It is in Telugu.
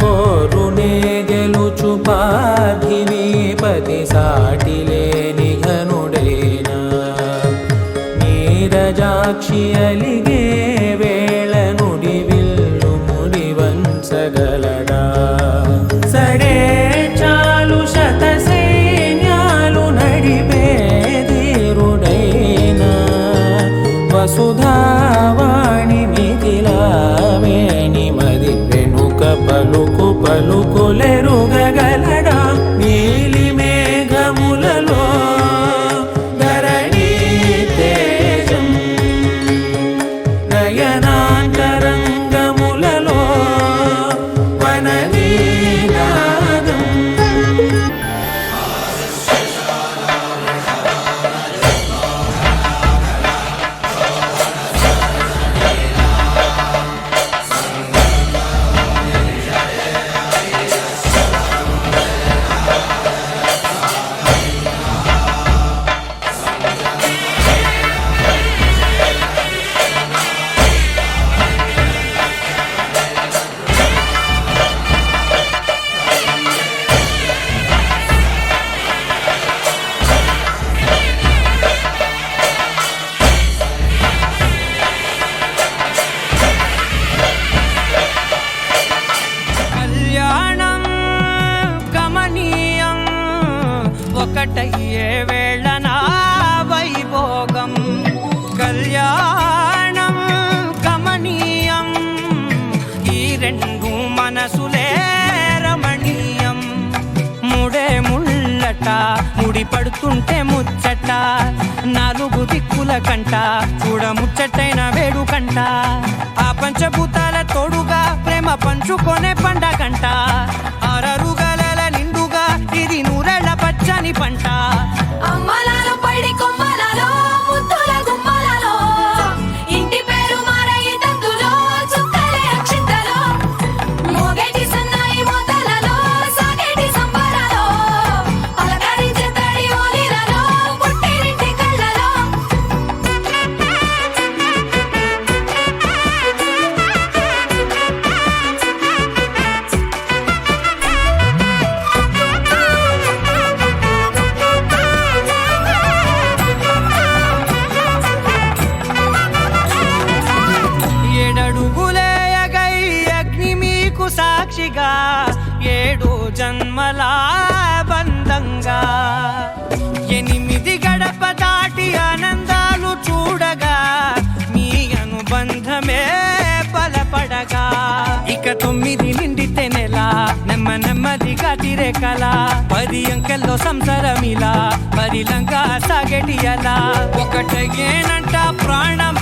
పోరునే గెలుచుపాధిపతి సాటిలేని ఘనుడైనా నీరజాక్షి అలిగే వేళ నుడి విల్లు ముడి వంచగలడా సడే చాలు శత సైన్యాలు నడిపే ధీరుడైనా వసుధావాణి మిథిలావేణి మది వెనుక పలుకు పలుకులెరుగగలడా నీలి మేఘములలో ధరణి తేజం నయనాంతరంగములలో వననీనాదం ఒకటయ్యే వేళ నా వైభోగం కళ్యాణం కమనీయం ఈ రెండు మనసులే రమణీయం ముడే ముళ్ళట ముడి పడుతుంటే ముచ్చట నాలుగు దిక్కుల కంట చూడ ముచ్చటైన వేడుకంట ఆ పంచభూతాల తోడుగా ప్రేమ పంచుకొనే పండగంట ఆరరుగల నిండుగా ఇది నూరెళ్ళ పచ్చని పంట అమ్మలాలో పడి కొమ్మలలో ముద్దుల గుమ్మలలో ఇంటి పేరు మారయి తందులో చుక్కలే అక్షింతలో మోగేటి సన్నాయి మోతలలో సాగేటి సంబరాలో పలకరించే తడి ఓలిలలో పుట్టినింటి కళ్ళలో ఏడడుగులేయగై అగ్ని మీకు సాక్షిగా 7 జన్మల బంధంగా 8 గడప దాటి ఆనందాలు చూడగా మీ అనుబంధమే బలపడగా ఇక 9 నిండితే నెల నెమ్మదిగా తిరేకల 10 అంకెల్లో సంసారమిలా పరిలంగా సాగేటి అలా ఒకటేనంట ప్రాణం